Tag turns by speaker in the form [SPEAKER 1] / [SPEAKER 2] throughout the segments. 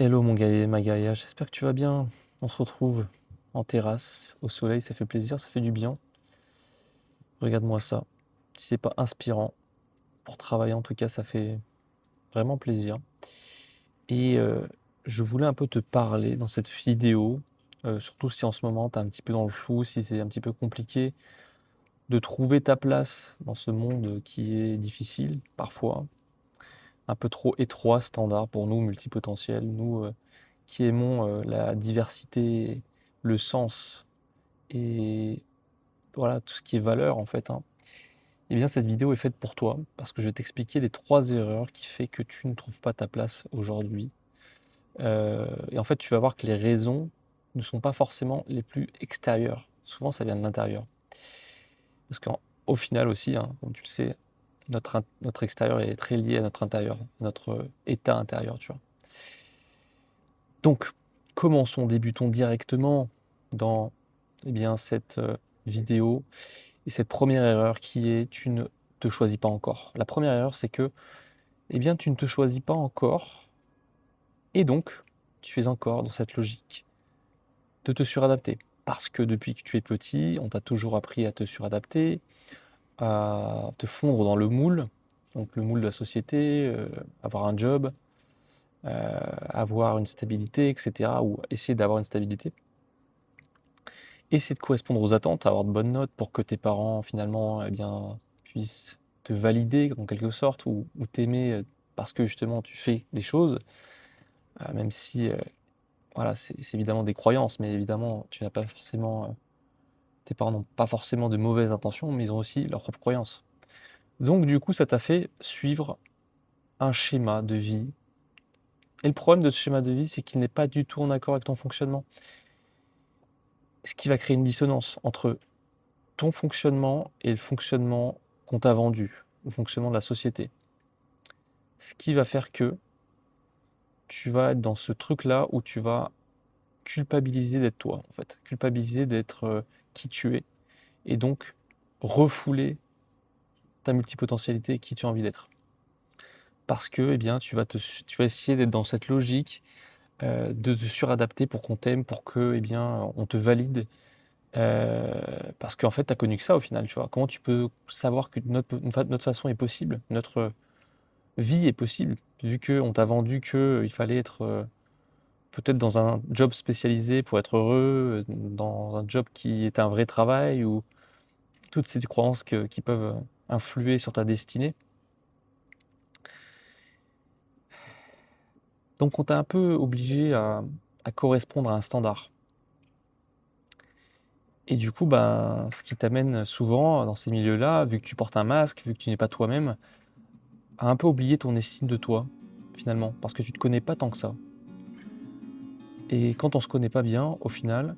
[SPEAKER 1] Hello mon gars, ma Gaïa, j'espère que tu vas bien. On se retrouve en terrasse, au soleil, ça fait plaisir, ça fait du bien. Regarde-moi ça. Si c'est pas inspirant, pour travailler en tout cas, ça fait vraiment plaisir. Et je voulais un peu te parler dans cette vidéo, surtout si en ce moment tu es un petit peu dans le flou, si c'est un petit peu compliqué de trouver ta place dans ce monde qui est difficile, parfois, un peu trop étroit, standard pour nous, multipotentiels, nous qui aimons la diversité, le sens et voilà, tout ce qui est valeur en fait, hein. Eh bien, cette vidéo est faite pour toi parce que je vais t'expliquer les 3 erreurs qui fait que tu ne trouves pas ta place aujourd'hui. Et en fait, tu vas voir que les raisons ne sont pas forcément les plus extérieures. Souvent, ça vient de l'intérieur. Parce qu'au final aussi, hein, comme tu le sais, notre extérieur est très lié à notre intérieur, notre état intérieur, tu vois. Donc, commençons, débutons directement dans cette vidéo et cette première erreur qui est tu ne te choisis pas encore. La première erreur, c'est que tu ne te choisis pas encore et donc tu es encore dans cette logique de te suradapter. Parce que depuis que tu es petit, on t'a toujours appris à te suradapter, à te fondre dans le moule, donc le moule de la société, avoir un job, avoir une stabilité, etc. ou essayer d'avoir une stabilité. Essayer de correspondre aux attentes, avoir de bonnes notes pour que tes parents finalement puissent te valider en quelque sorte ou t'aimer parce que justement tu fais des choses, même si voilà, c'est évidemment des croyances, mais évidemment tu n'as pas forcément, tes parents n'ont pas forcément de mauvaises intentions, mais ils ont aussi leurs propres croyances. Donc du coup ça t'a fait suivre un schéma de vie. Et le problème de ce schéma de vie, c'est qu'il n'est pas du tout en accord avec ton fonctionnement. Ce qui va créer une dissonance entre ton fonctionnement et le fonctionnement qu'on t'a vendu, le fonctionnement de la société. Ce qui va faire que tu vas être dans ce truc-là où tu vas culpabiliser d'être toi, en fait. Culpabiliser d'être qui tu es. Et donc, refouler ta multipotentialité et qui tu as envie d'être. Parce que, tu vas essayer d'être dans cette logique de te suradapter pour qu'on t'aime, pour que, on te valide. Parce qu'en fait, tu as connu que ça au final, tu vois. Comment tu peux savoir que notre façon est possible, notre vie est possible, vu qu'on t'a vendu qu'il fallait être peut-être dans un job spécialisé pour être heureux, dans un job qui est un vrai travail, ou toutes ces croyances qui peuvent influer sur ta destinée. Donc on t'a un peu obligé à correspondre à un standard. Et du coup, ce qui t'amène souvent dans ces milieux-là, vu que tu portes un masque, vu que tu n'es pas toi-même, à un peu oublier ton estime de toi, finalement, parce que tu te connais pas tant que ça. Et quand on se connaît pas bien, au final,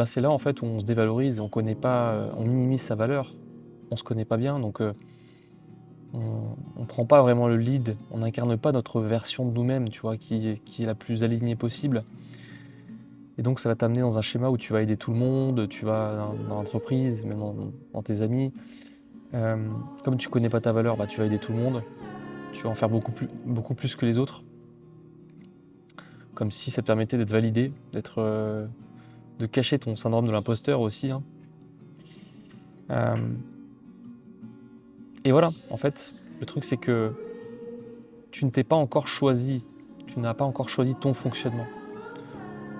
[SPEAKER 1] c'est là en fait où on se dévalorise, on connaît pas, on minimise sa valeur. On se connaît pas bien, donc on prend pas vraiment le lead, on n'incarne pas notre version de nous-mêmes, tu vois, qui est la plus alignée possible. Et donc ça va t'amener dans un schéma où tu vas aider tout le monde, tu vas dans l'entreprise, même dans tes amis. Comme tu connais pas ta valeur, tu vas aider tout le monde. Tu vas en faire beaucoup plus que les autres. Comme si ça te permettait d'être validé, de cacher ton syndrome de l'imposteur aussi, hein. Et voilà, en fait, le truc c'est que tu ne t'es pas encore choisi, tu n'as pas encore choisi ton fonctionnement.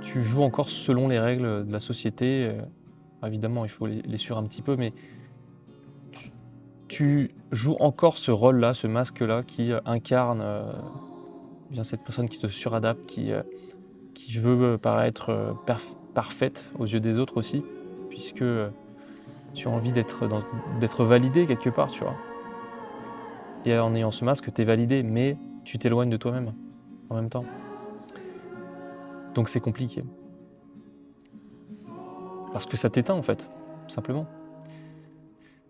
[SPEAKER 1] Tu joues encore selon les règles de la société. Évidemment, il faut les suivre un petit peu, mais tu joues encore ce rôle-là, ce masque-là qui incarne cette personne qui te suradapte, qui veut paraître parfaite aux yeux des autres aussi, puisque tu as envie d'être validé quelque part, tu vois. Et en ayant ce masque, tu es validé, mais tu t'éloignes de toi-même en même temps. Donc c'est compliqué. Parce que ça t'éteint en fait, simplement.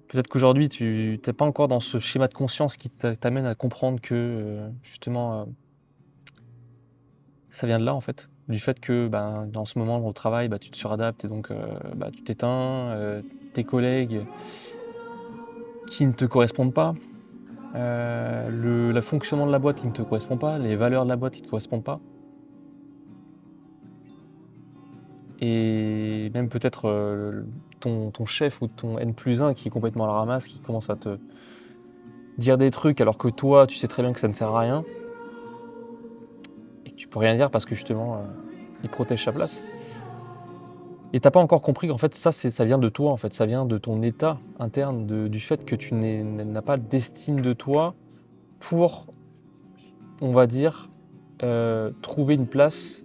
[SPEAKER 1] Peut-être qu'aujourd'hui, tu n'es pas encore dans ce schéma de conscience qui t'amène à comprendre que justement, ça vient de là en fait. Du fait que dans ce moment au travail, tu te suradaptes et donc tu t'éteins, tes collègues qui ne te correspondent pas, le fonctionnement de la boîte qui ne te correspond pas, les valeurs de la boîte qui ne te correspondent pas. Et même peut-être ton chef ou ton N+1 qui est complètement à la ramasse, qui commence à te dire des trucs alors que toi, tu sais très bien que ça ne sert à rien. Et que tu peux rien dire parce que justement, il protège sa place. Et t'as pas encore compris qu'en fait ça vient de toi en fait, ça vient de ton état interne, du fait que tu n'as pas d'estime de toi pour, on va dire, trouver une place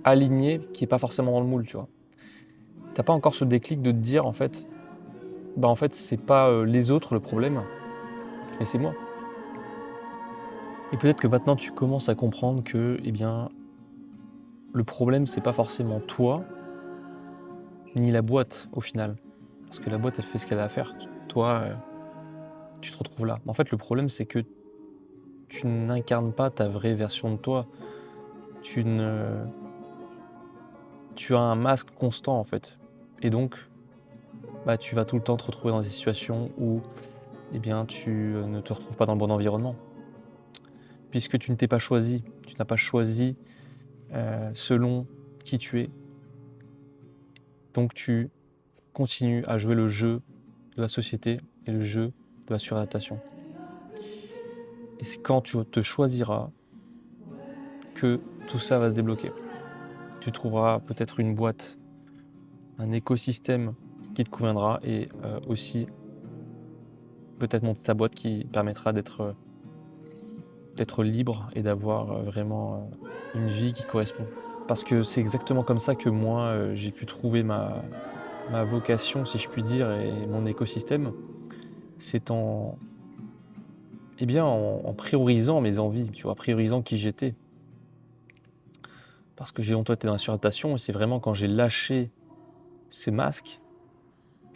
[SPEAKER 1] alignée qui est pas forcément dans le moule, tu vois? T'as pas encore ce déclic de te dire en fait: «Bah, en fait, c'est pas, les autres le problème, mais c'est moi». Et peut-être que maintenant tu commences à comprendre que, eh bien, le problème c'est pas forcément toi, ni la boîte au final. Parce que la boîte elle fait ce qu'elle a à faire. Toi, tu te retrouves là. En fait, le problème c'est que tu n'incarnes pas ta vraie version de toi. Tu ne tu as un masque constant, en fait. Et donc, bah, tu vas tout le temps te retrouver dans des situations où, eh bien, tu, ne te retrouves pas dans le bon environnement. Puisque tu ne t'es pas choisi. Tu n'as pas choisi, selon qui tu es. Donc tu continues à jouer le jeu de la société et le jeu de la suradaptation. Et c'est quand tu te choisiras que tout ça va se débloquer. Tu trouveras peut-être une boîte, un écosystème qui te conviendra et aussi peut-être monter ta boîte qui permettra d'être libre et d'avoir vraiment une vie qui correspond. Parce que c'est exactement comme ça que moi j'ai pu trouver ma vocation, si je puis dire, et mon écosystème. C'est eh bien, en priorisant mes envies, tu vois, priorisant qui j'étais. Parce que j'ai longtemps été dans la suradaptation et c'est vraiment quand j'ai lâché ces masques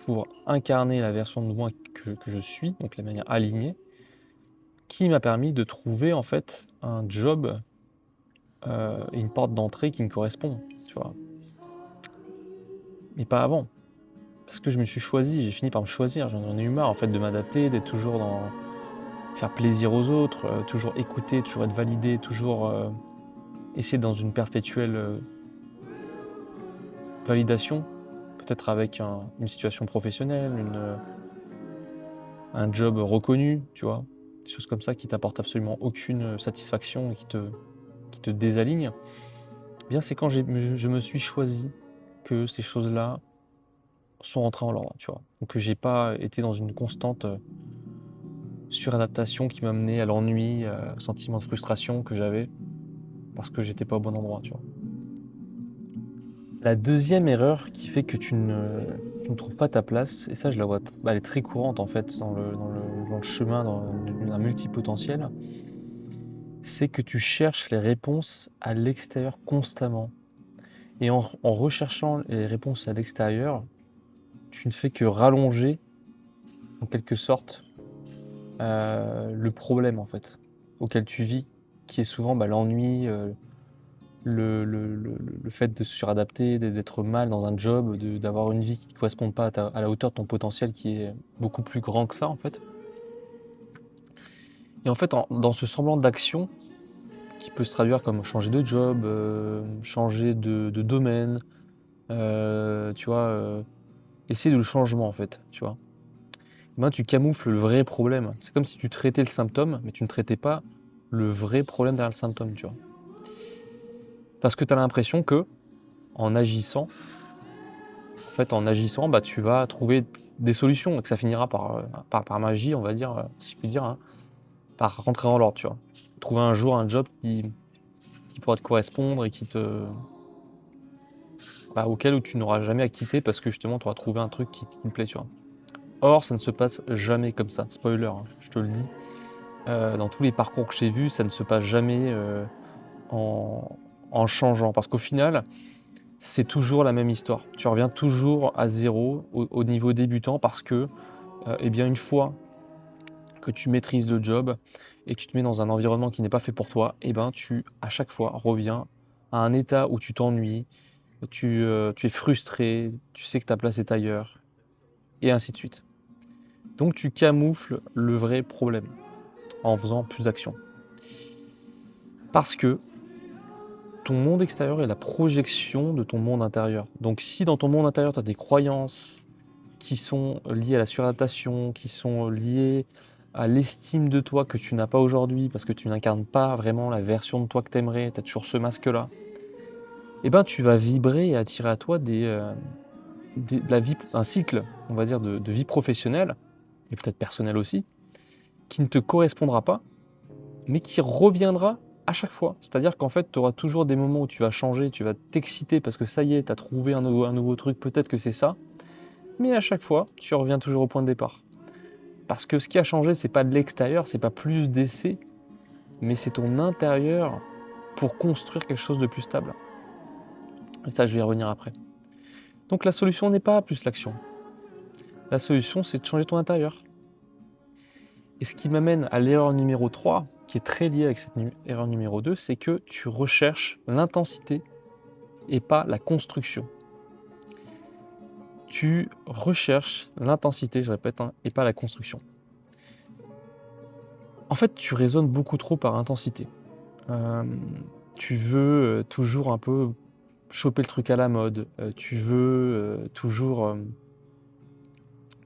[SPEAKER 1] pour incarner la version de moi que je suis, donc la manière alignée, qui m'a permis de trouver en fait un job et une porte d'entrée qui me correspond, tu vois? Mais pas avant, parce que je me suis choisi, j'ai fini par me choisir. J'en ai eu marre en fait de m'adapter, d'être toujours dans faire plaisir aux autres, toujours écouter, toujours être validé, toujours, essayer dans une perpétuelle, validation, peut-être avec une situation professionnelle, un job reconnu, tu vois? Des choses comme ça qui t'apportent absolument aucune satisfaction et qui te désalignent. Eh bien, c'est quand je me suis choisi que ces choses-là sont rentrées en ordre, tu vois? Donc que j'ai pas été dans une constante, suradaptation qui m'amenait à l'ennui, sentiment de frustration que j'avais parce que j'étais pas au bon endroit, tu vois? La deuxième erreur qui fait que tu ne trouves pas ta place, et ça je la vois bah, elle est très courante en fait dans le chemin d'un multipotentiel, c'est que tu cherches les réponses à l'extérieur constamment. Et en recherchant les réponses à l'extérieur, tu ne fais que rallonger, en quelque sorte, le problème, en fait, auquel tu vis, qui est souvent, bah, l'ennui, le fait de se suradapter, d'être mal dans un job, d'avoir une vie qui ne correspond pas à la hauteur de ton potentiel qui est beaucoup plus grand que ça, en fait. Et en fait, dans ce semblant d'action qui peut se traduire comme changer de job, changer de domaine, tu vois? Essayer de le changement, en fait, tu vois? Ben, tu camoufles le vrai problème. C'est comme si tu traitais le symptôme, mais tu ne traitais pas le vrai problème derrière le symptôme, tu vois? Parce que tu as l'impression que en agissant, en agissant, bah, tu vas trouver des solutions et que ça finira par magie, on va dire, si je puis dire, hein, par rentrer dans l'ordre, tu vois? Trouver un jour un job qui pourra te correspondre et auquel où tu n'auras jamais à quitter parce que justement tu auras trouvé un truc qui te plaît, tu vois? Or, ça ne se passe jamais comme ça. Spoiler, hein, je te le dis. Dans tous les parcours que j'ai vus, ça ne se passe jamais, en changeant. Parce qu'au final, c'est toujours la même histoire. Tu reviens toujours à zéro au niveau débutant parce que, eh bien, une fois que tu maîtrises le job et que tu te mets dans un environnement qui n'est pas fait pour toi, eh ben, à chaque fois, reviens à un état où tu t'ennuies, tu es frustré, tu sais que ta place est ailleurs et ainsi de suite. Donc tu camoufles le vrai problème. en faisant plus d'actions. Parce que ton monde extérieur est la projection de ton monde intérieur. Donc si dans ton monde intérieur, tu as des croyances qui sont liées à la suradaptation, qui sont liées à l'estime de toi que tu n'as pas aujourd'hui parce que tu n'incarnes pas vraiment la version de toi que tu aimerais, tu as toujours ce masque-là, eh ben, tu vas vibrer et attirer à toi un cycle, on va dire, de vie professionnelle, et peut-être personnelle aussi, qui ne te correspondra pas, mais qui reviendra à chaque fois. C'est-à-dire qu'en fait, tu auras toujours des moments où tu vas changer, tu vas t'exciter parce que ça y est, tu as trouvé un nouveau truc, peut-être que c'est ça, mais à chaque fois, tu reviens toujours au point de départ. Parce que ce qui a changé, c'est pas de l'extérieur, c'est pas plus d'essais, mais c'est ton intérieur pour construire quelque chose de plus stable. Et ça, je vais y revenir après. Donc la solution n'est pas plus l'action. La solution, c'est de changer ton intérieur. Et ce qui m'amène à l'erreur numéro 3, qui est très liée avec cette erreur numéro 2, c'est que tu recherches l'intensité et pas la construction. Tu recherches l'intensité, je répète, et pas la construction. En fait, tu raisonnes beaucoup trop par intensité. Tu veux toujours un peu choper le truc à la mode. Tu veux toujours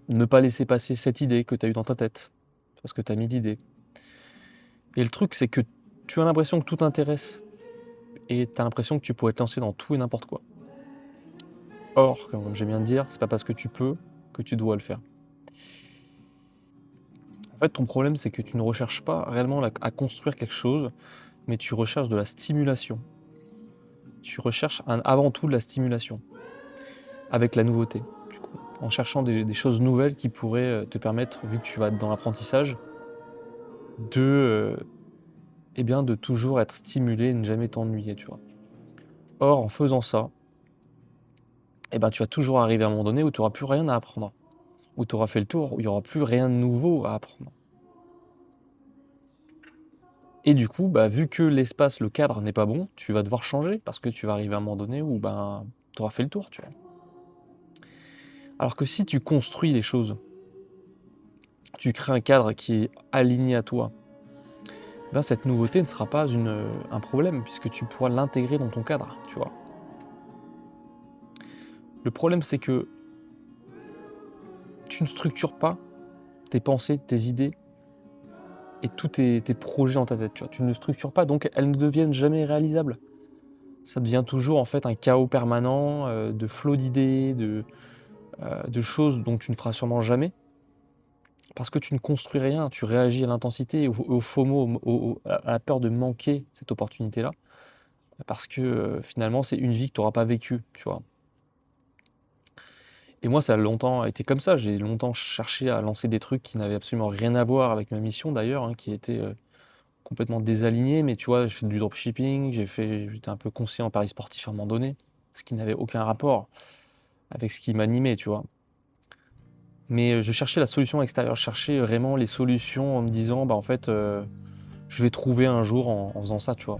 [SPEAKER 1] ne pas laisser passer cette idée que tu as eue dans ta tête, parce que tu as mis l'idée. Et le truc, c'est que tu as l'impression que tout t'intéresse, et tu as l'impression que tu pourrais te lancer dans tout et n'importe quoi. Or, comme j'aime bien de dire, c'est pas parce que tu peux que tu dois le faire. En fait, ton problème, c'est que tu ne recherches pas réellement à construire quelque chose, mais tu recherches de la stimulation. Tu recherches avant tout de la stimulation, avec la nouveauté, du coup, en cherchant des choses nouvelles qui pourraient te permettre, vu que tu vas être dans l'apprentissage, de toujours être stimulé et ne jamais t'ennuyer, tu vois. Or, en faisant ça, tu vas toujours arriver à un moment donné où tu n'auras plus rien à apprendre, où tu auras fait le tour, où il n'y aura plus rien de nouveau à apprendre. Et du coup, vu que l'espace, le cadre n'est pas bon, tu vas devoir changer parce que tu vas arriver à un moment donné où tu auras fait le tour, tu vois. Alors que si tu construis les choses, tu crées un cadre qui est aligné à toi, cette nouveauté ne sera pas un problème puisque tu pourras l'intégrer dans ton cadre, tu vois. Le problème, c'est que tu ne structures pas tes pensées, tes idées et tous tes projets dans ta tête, tu vois. Tu ne structures pas, donc elles ne deviennent jamais réalisables. Ça devient toujours en fait un chaos permanent de flots d'idées, de choses dont tu ne feras sûrement jamais. Parce que tu ne construis rien, tu réagis à l'intensité, au FOMO, à la peur de manquer cette opportunité-là. Parce que finalement, c'est une vie que tu n'auras pas vécue, tu vois. Et moi, ça a longtemps été comme ça. J'ai longtemps cherché à lancer des trucs qui n'avaient absolument rien à voir avec ma mission d'ailleurs, qui étaient complètement désalignés. Mais tu vois, j'ai fait du dropshipping, j'étais un peu conseiller en paris sportif à un moment donné, ce qui n'avait aucun rapport avec ce qui m'animait, tu vois. Mais je cherchais la solution extérieure, je cherchais vraiment les solutions en me disant, je vais trouver un jour en faisant ça, tu vois.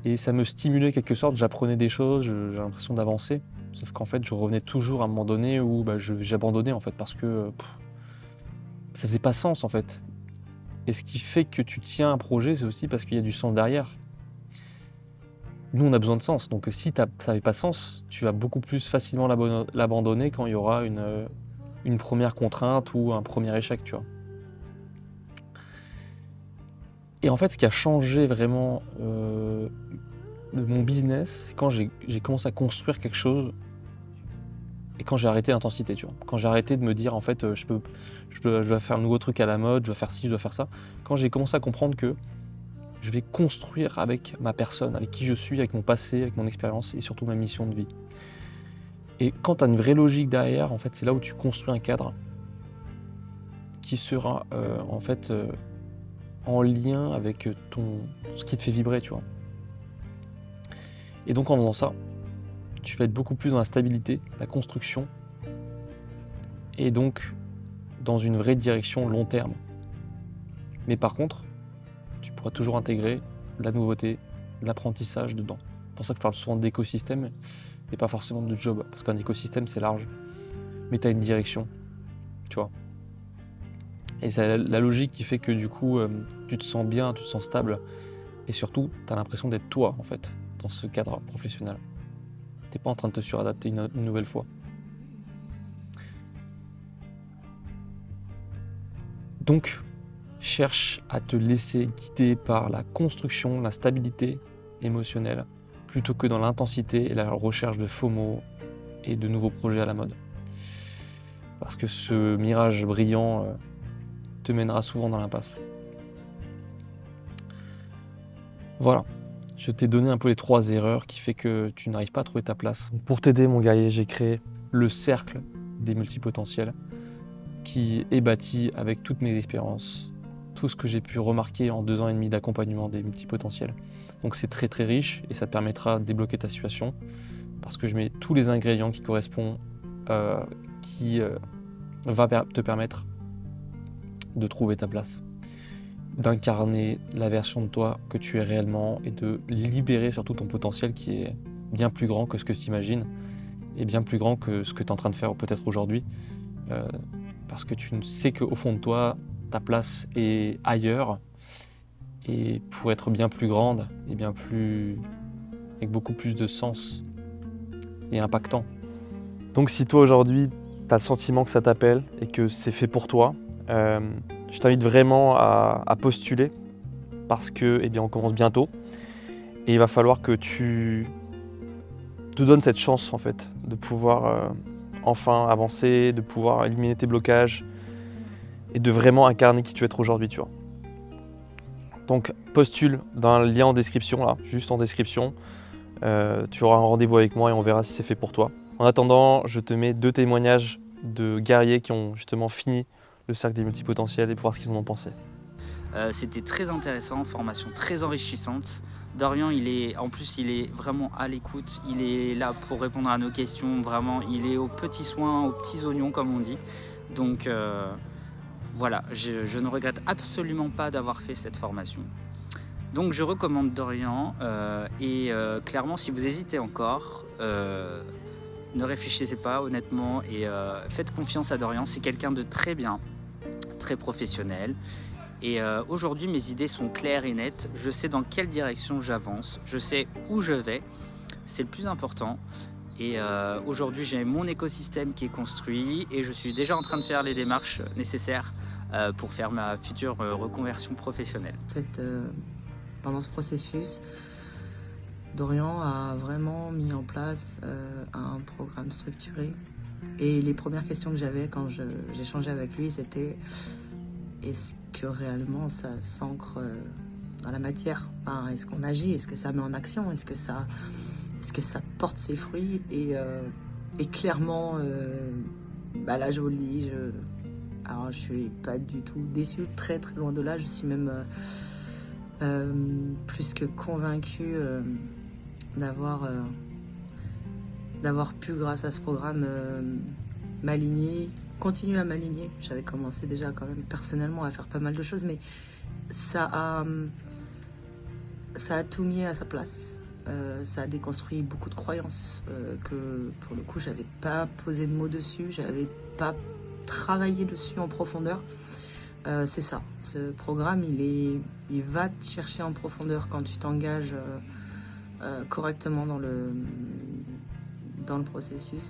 [SPEAKER 1] Et ça me stimulait quelque sorte, j'apprenais des choses, j'ai l'impression d'avancer. Sauf qu'en fait, je revenais toujours à un moment donné où j'abandonnais en fait parce que ça faisait pas sens en fait. Et ce qui fait que tu tiens un projet, c'est aussi parce qu'il y a du sens derrière. Nous, on a besoin de sens. Donc si ça n'avait pas de sens, tu vas beaucoup plus facilement l'abandonner quand il y aura une première contrainte ou un premier échec, tu vois. Et en fait, ce qui a changé vraiment de mon business, c'est quand j'ai commencé à construire quelque chose et quand j'ai arrêté l'intensité, tu vois. Quand j'ai arrêté de me dire, en fait, je dois faire un nouveau truc à la mode, je dois faire ci, je dois faire ça. Quand j'ai commencé à comprendre que je vais construire avec ma personne, avec qui je suis, avec mon passé, avec mon expérience et surtout ma mission de vie. Et quand tu as une vraie logique derrière, en fait, c'est là où tu construis un cadre qui sera en lien avec ce qui te fait vibrer, tu vois. Et donc en faisant ça, tu vas être beaucoup plus dans la stabilité, la construction, et donc dans une vraie direction long terme. Mais par contre, tu pourras toujours intégrer la nouveauté, l'apprentissage dedans. C'est pour ça que je parle souvent d'écosystème et pas forcément de job, parce qu'un écosystème c'est large, mais tu as une direction, tu vois. Et c'est la logique qui fait que du coup, tu te sens bien, tu te sens stable et surtout, tu as l'impression d'être toi, en fait, dans ce cadre professionnel. Tu es pas en train de te suradapter une nouvelle fois. Donc, cherche à te laisser guider par la construction, la stabilité émotionnelle, plutôt que dans l'intensité et la recherche de FOMO et de nouveaux projets à la mode. Parce que ce mirage brillant te mènera souvent dans l'impasse. Voilà, je t'ai donné un peu les 3 erreurs qui fait que tu n'arrives pas à trouver ta place. Pour t'aider, mon guerrier, j'ai créé le cercle des multipotentiels qui est bâti avec toutes mes expériences, tout ce que j'ai pu remarquer en 2 ans et demi d'accompagnement des multipotentiels. Donc c'est très très riche et ça te permettra de débloquer ta situation parce que je mets tous les ingrédients qui correspondent, qui va te permettre de trouver ta place, d'incarner la version de toi que tu es réellement et de libérer surtout ton potentiel qui est bien plus grand que ce que tu imagines et bien plus grand que ce que tu es en train de faire peut-être aujourd'hui. Parce que tu sais qu'au fond de toi, ta place est ailleurs et pour être bien plus grande et bien plus avec beaucoup plus de sens et impactant. Donc si toi aujourd'hui, tu as le sentiment que ça t'appelle et que c'est fait pour toi, je t'invite vraiment à postuler parce que on commence bientôt et il va falloir que tu te donnes cette chance en fait de pouvoir enfin avancer, de pouvoir éliminer tes blocages et de vraiment incarner qui tu veux être aujourd'hui, tu vois. Donc postule dans le lien en description, là, juste en description. Tu auras un rendez-vous avec moi et on verra si c'est fait pour toi. En attendant, je te mets 2 témoignages de guerriers qui ont justement fini le cercle des multipotentiels et pour voir ce qu'ils en ont pensé.
[SPEAKER 2] C'était très intéressant, formation très enrichissante. Dorian, il est vraiment à l'écoute, il est là pour répondre à nos questions, vraiment, il est aux petits soins, aux petits oignons comme on dit. Donc voilà, je ne regrette absolument pas d'avoir fait cette formation. Donc je recommande Dorian clairement si vous hésitez encore, ne réfléchissez pas honnêtement et faites confiance à Dorian, c'est quelqu'un de très bien, très professionnel. Et aujourd'hui, mes idées sont claires et nettes. Je sais dans quelle direction j'avance. Je sais où je vais. C'est le plus important. Et aujourd'hui, j'ai mon écosystème qui est construit et je suis déjà en train de faire les démarches nécessaires pour faire ma future reconversion professionnelle.
[SPEAKER 3] Pendant ce processus, Dorian a vraiment mis en place un programme structuré. Et les premières questions que j'avais quand j'échangeais avec lui, c'était: est-ce que réellement ça s'ancre dans la matière? Enfin, est-ce qu'on agit? Est-ce que ça met en action? Est-ce que ça porte ses fruits? Et clairement, là je vous le dis, alors je suis pas du tout déçue, très très loin de là. Je suis même plus que convaincue d'avoir pu, grâce à ce programme, continuer à m'aligner. J'avais commencé déjà quand même personnellement à faire pas mal de choses, mais ça a tout mis à sa place. Ça a déconstruit beaucoup de croyances que pour le coup j'avais pas posé de mots dessus, j'avais pas travaillé dessus en profondeur. C'est ça, ce programme il va te chercher en profondeur quand tu t'engages correctement dans le processus.